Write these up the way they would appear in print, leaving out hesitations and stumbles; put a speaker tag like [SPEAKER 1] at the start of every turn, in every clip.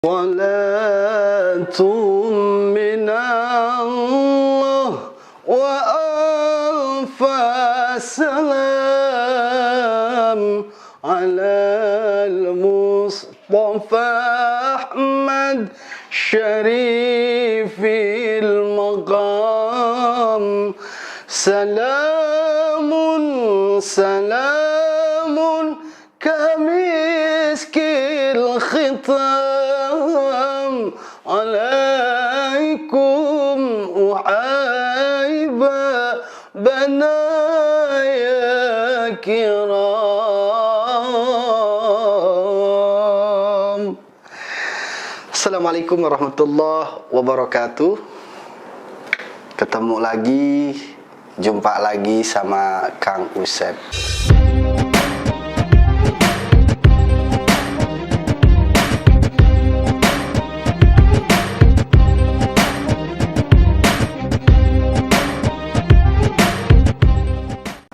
[SPEAKER 1] صلاة من الله وألف سلام على المصطفى أحمد شريف المقام سلام سلام كمسك الختام عليكم أحيبا بنايا كرام. Assalamualaikum warahmatullahi wabarakatuh. Ketemu lagi, jumpa lagi sama Kang Usep.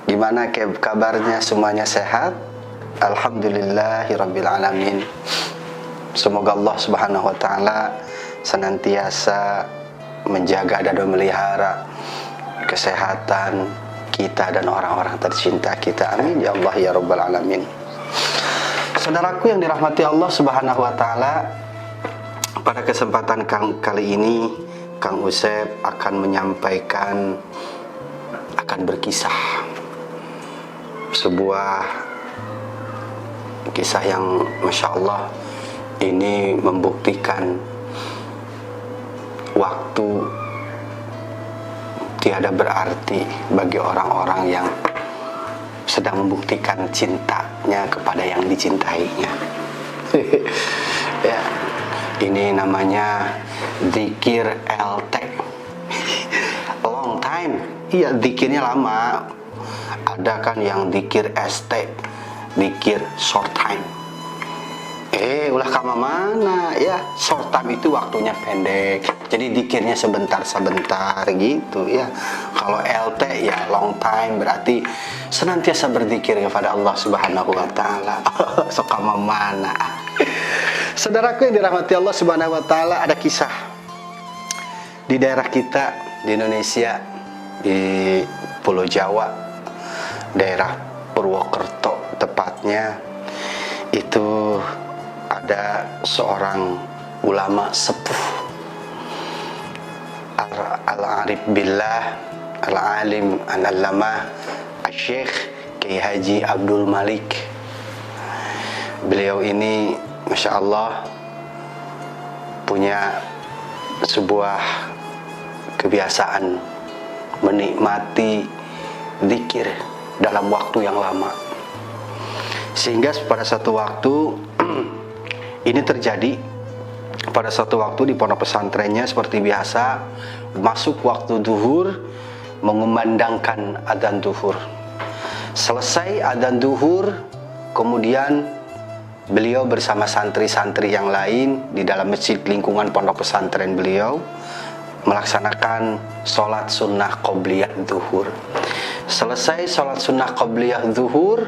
[SPEAKER 1] Gimana kabarnya, semuanya sehat? Alhamdulillahirabbil alamin. Semoga Allah Subhanahu wa taala senantiasa menjaga dan memelihara kesehatan kita dan orang-orang tercinta kita. Amin ya Allah ya rabbal alamin. Saudaraku yang dirahmati Allah Subhanahu wa taala, pada kesempatan kali ini Kang Usep akan menyampaikan, akan berkisah sebuah kisah yang Masya Allah ini membuktikan waktu tiada berarti bagi orang-orang yang sedang membuktikan cintanya kepada yang dicintainya. Ya, ini namanya zikir LT. Long time. Iya, zikirnya lama. Ada kan yang zikir ST, zikir short time. Ulah kama mana ya, short time itu waktunya pendek, jadi zikirnya sebentar-sebentar gitu ya. Kalau LT ya long time, berarti senantiasa berzikir kepada Allah Subhanahu wa taala. Sok kama mana. Saudaraku yang dirahmati Allah Subhanahu wa taala, ada kisah di daerah kita di Indonesia, di Pulau Jawa, daerah Purwokerto tepatnya. Itu ada seorang ulama sepuh, al-arif billah, al-alim, al-allamah, al-syekh Kiai Haji Abdul Malik. Beliau ini Masya Allah punya sebuah kebiasaan menikmati zikir dalam waktu yang lama, sehingga pada satu waktu ini terjadi. Pada satu waktu di pondok pesantrennya seperti biasa, masuk waktu duhur, mengumandangkan adzan duhur. Selesai adzan duhur, kemudian beliau bersama santri-santri yang lain di dalam masjid lingkungan pondok pesantren beliau melaksanakan sholat sunnah qobliyah duhur. Selesai sholat sunnah qobliyah zuhur,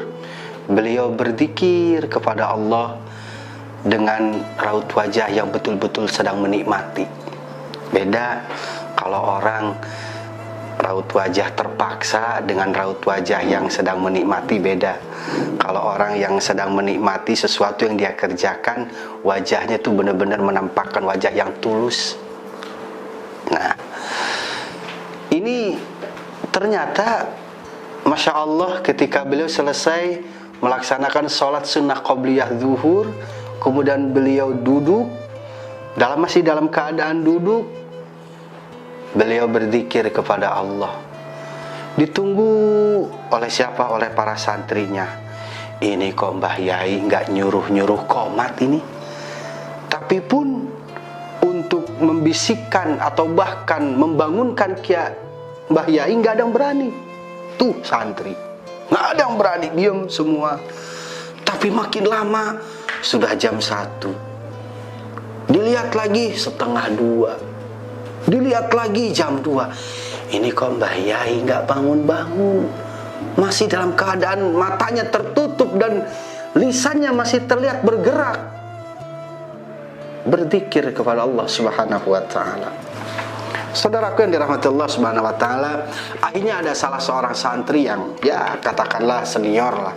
[SPEAKER 1] beliau berzikir kepada Allah dengan raut wajah yang betul-betul sedang menikmati. Beda kalau orang raut wajah terpaksa dengan raut wajah yang sedang menikmati, beda. Kalau orang yang sedang menikmati sesuatu yang dia kerjakan, wajahnya itu benar-benar menampakkan wajah yang tulus. Nah, ini ternyata Masya Allah ketika beliau selesai melaksanakan sholat sunnah qobliyah zuhur, kemudian beliau duduk, masih dalam keadaan duduk, beliau berzikir kepada Allah. Ditunggu oleh siapa? Oleh para santrinya. Ini kok Mbah Yai nggak nyuruh-nyuruh qomat ini, tapi pun untuk membisikkan atau bahkan membangunkan Mbah Yai nggak ada yang berani. Tuh santri nggak ada yang berani, diam semua. Tapi makin lama, sudah jam 1, dilihat lagi setengah 2, dilihat lagi jam 2. Ini kok Mbah Yai nggak bangun-bangun, masih dalam keadaan matanya tertutup dan lisannya masih terlihat bergerak. berzikir kepada Allah Subhanahu wa taala. Saudaraku yang dirahmati Allah Subhanahu wa taala, akhirnya ada salah seorang santri yang ya katakanlah senior lah,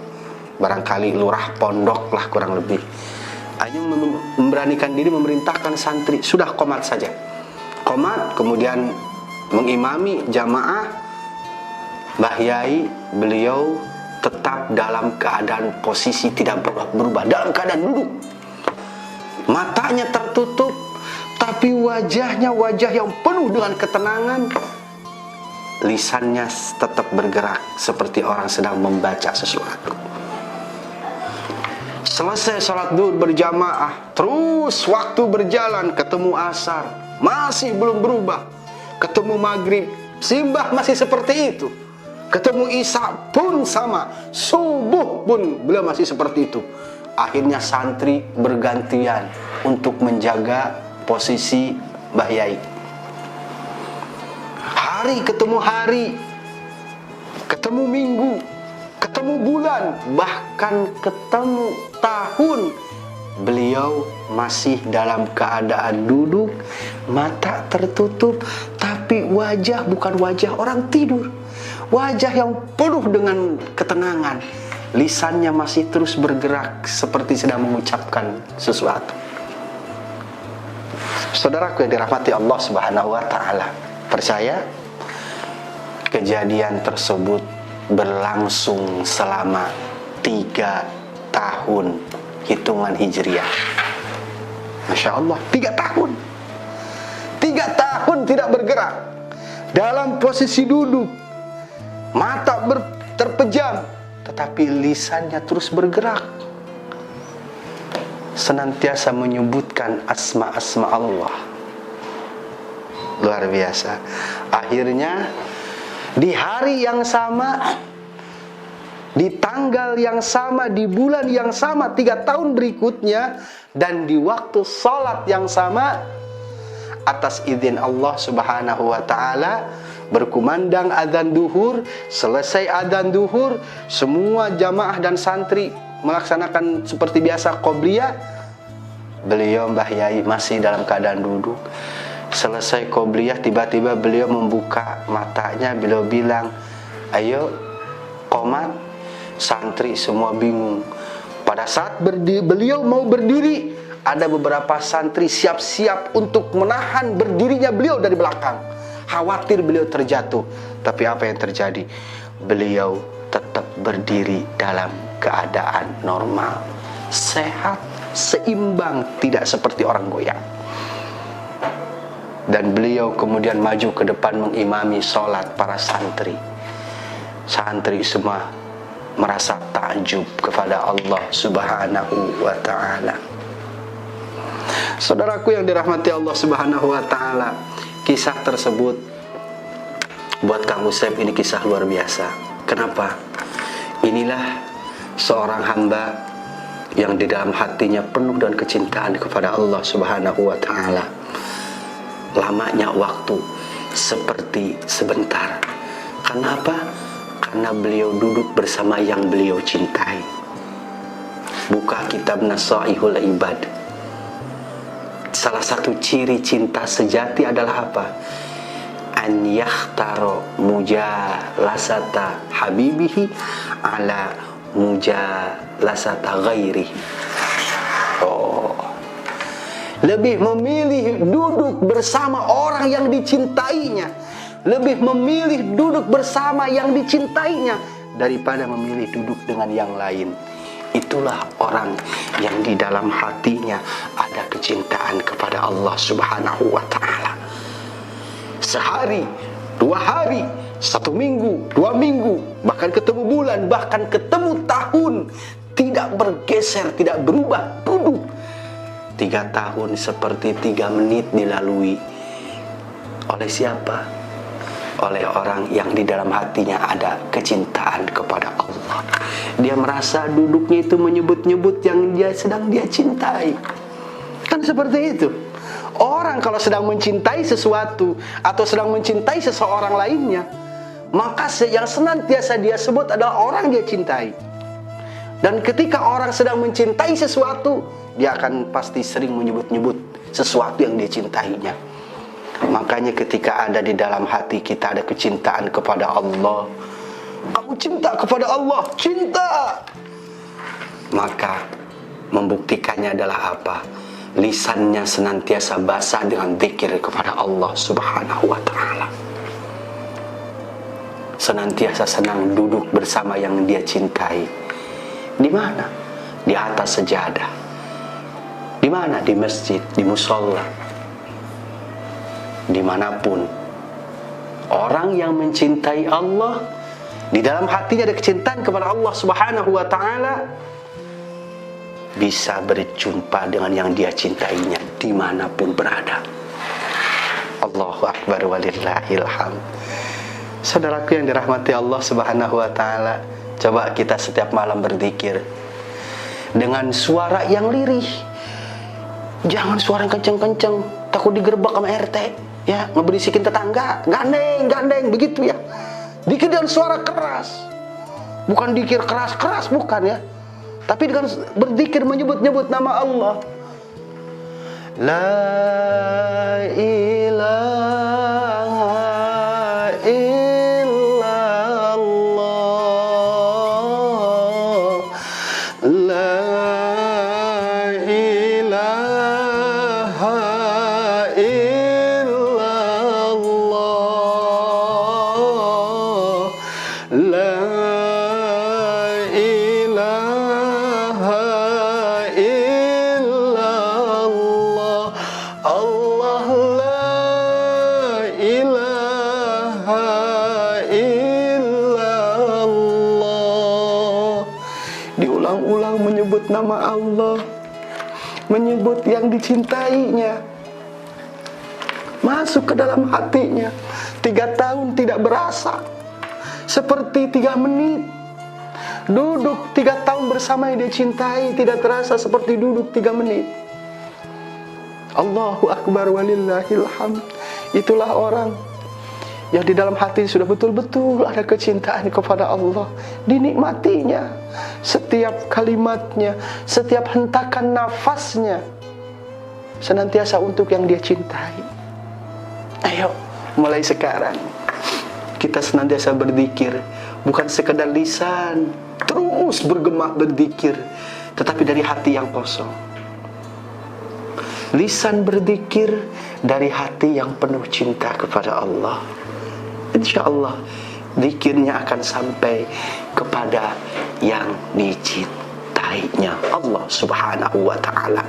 [SPEAKER 1] barangkali lurah pondok lah kurang lebih. Akhirnya memberanikan diri memerintahkan santri, sudah qomat saja. Qomat, kemudian mengimami jamaah. Mbah Yai beliau tetap dalam keadaan posisi tidak berubah, dalam keadaan duduk. Matanya tertutup, tapi wajahnya wajah yang penuh dengan ketenangan. Lisannya tetap bergerak seperti orang sedang membaca sesuatu. Selesai sholat duhur berjamaah, terus waktu berjalan, ketemu asar, masih belum berubah. Ketemu maghrib, simbah masih seperti itu. Ketemu isya pun sama, subuh pun beliau masih seperti itu. Akhirnya santri bergantian untuk menjaga posisi Mbah Yai. Hari ketemu hari, ketemu minggu, ketemu bulan, bahkan ketemu tahun, beliau masih dalam keadaan duduk, mata tertutup, tapi wajah bukan wajah orang tidur, wajah yang penuh dengan ketenangan. Lisannya masih terus bergerak seperti sedang mengucapkan sesuatu. Saudaraku yang dirahmati Allah Subhanahu wa taala, percaya kejadian tersebut berlangsung selama 3 tahun hitungan Hijriah. Masya Allah, 3 tahun. 3 tahun tidak bergerak, dalam posisi duduk, mata terpejam, tetapi lisannya terus bergerak, senantiasa menyebutkan asma-asma Allah. Luar biasa. Akhirnya di hari yang sama, di tanggal yang sama, di bulan yang sama 3 tahun berikutnya, dan di waktu sholat yang sama, atas izin Allah Subhanahu wa ta'ala, berkumandang adzan duhur. Selesai adzan duhur, semua jamaah dan santri melaksanakan seperti biasa qobliyah. Beliau Mbah Yai masih dalam keadaan duduk. Selesai qobliyah, tiba-tiba beliau membuka matanya, beliau bilang, ayo qomat. Santri semua bingung. Pada saat beliau mau berdiri, ada beberapa santri siap-siap untuk menahan berdirinya beliau dari belakang, khawatir beliau terjatuh. Tapi apa yang terjadi? Beliau tetap berdiri dalam keadaan normal, sehat, seimbang, tidak seperti orang goyang. Dan beliau kemudian maju ke depan mengimami sholat para santri. Santri semua merasa takjub kepada Allah Subhanahu wa ta'ala. Saudaraku yang dirahmati Allah Subhanahu wa ta'ala, kisah tersebut buat Kang Usep ini kisah luar biasa. Kenapa? Inilah seorang hamba yang di dalam hatinya penuh dengan kecintaan kepada Allah Subhanahu wa ta'ala. Lamanya waktu seperti sebentar. Kenapa? Karena beliau duduk bersama yang beliau cintai. Buka kitab Nasaihul Ibad. Salah satu ciri cinta sejati adalah apa? An yakhtaro mujalasata habibihi ala mujalasata ghairihi. Lebih memilih duduk bersama orang yang dicintainya, lebih memilih duduk bersama yang dicintainya daripada memilih duduk dengan yang lain. Itulah orang yang di dalam hatinya ada kecintaan kepada Allah Subhanahu wa ta'ala. Sehari, 2 hari, 1 minggu, 2 minggu, bahkan ketemu bulan, bahkan ketemu tahun, tidak bergeser, tidak berubah, duduk. 3 tahun seperti 3 menit dilalui. Oleh siapa? Oleh orang yang di dalam hatinya ada kecintaan kepada Allah. Dia merasa duduknya itu menyebut-nyebut yang sedang dia cintai. Kan seperti itu. Orang kalau sedang mencintai sesuatu atau sedang mencintai seseorang lainnya, maka yang senantiasa dia sebut adalah orang dia cintai. Dan ketika orang sedang mencintai sesuatu, dia akan pasti sering menyebut-nyebut sesuatu yang dia cintainya. Makanya ketika ada di dalam hati kita ada kecintaan kepada Allah, kamu cinta kepada Allah, cinta, maka membuktikannya adalah apa? Lisannya senantiasa basah dengan zikir kepada Allah Subhanahu wa ta'ala. Senantiasa senang duduk bersama yang dia cintai. Di mana? Di atas sejadah. Di mana? Di masjid, di musola. Dimanapun orang yang mencintai Allah, di dalam hatinya ada kecintaan kepada Allah Subhanahu wa ta'ala, bisa berjumpa dengan yang dia cintainya dimanapun berada. Allahu Akbar walillahil hamd. Saudaraku yang dirahmati Allah Subhanahu wa ta'ala, coba kita setiap malam berzikir dengan suara yang lirih. Jangan suara yang kenceng-kenceng, takut digerebek sama RT, ya, ngeberisikin tetangga. Gandeng begitu ya. Dikir dengan suara keras, bukan dikir keras-keras, bukan ya, tapi dengan berzikir menyebut-nyebut nama Allah. La ilaha illallah, la ilaha illallah, la ilaha illallah, Allah la ilaha illallah. Diulang-ulang menyebut nama Allah, menyebut yang dicintainya, masuk ke dalam hatinya. 3 tahun tidak berasa, seperti 3 menit. Duduk 3 tahun bersama yang dia cintai, tidak terasa seperti duduk 3 menit. Allahu Akbar walillahil hamd. Itulah orang yang di dalam hati sudah betul-betul ada kecintaan kepada Allah. Dinikmatinya setiap kalimatnya, setiap hentakan nafasnya, senantiasa untuk yang dia cintai. Ayo, mulai sekarang kita senantiasa berzikir, bukan sekedar lisan terus bergema berzikir, tetapi dari hati yang kosong. Lisan berzikir dari hati yang penuh cinta kepada Allah. Insya Allah zikirnya akan sampai kepada yang dicintainya, Allah Subhanahu wa ta'ala,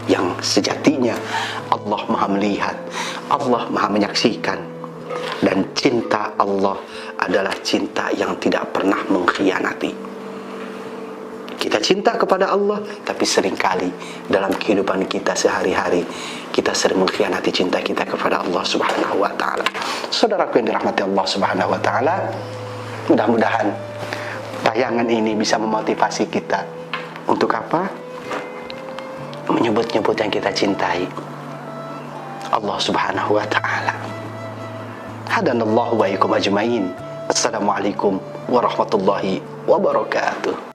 [SPEAKER 1] yang sejatinya Allah maha melihat, Allah maha menyaksikan. Dan cinta Allah adalah cinta yang tidak pernah mengkhianati. Kita cinta kepada Allah, tapi seringkali dalam kehidupan kita sehari-hari kita sering mengkhianati cinta kita kepada Allah Subhanahu wa ta'ala. Saudaraku yang dirahmati Allah Subhanahu wa ta'ala, mudah-mudahan tayangan ini bisa memotivasi kita untuk apa? Menyebut-nyebut yang kita cintai, Allah Subhanahu wa ta'ala. Hadanallahu wa iyyakum ajmain. Assalamualaikum warahmatullahi wabarakatuh.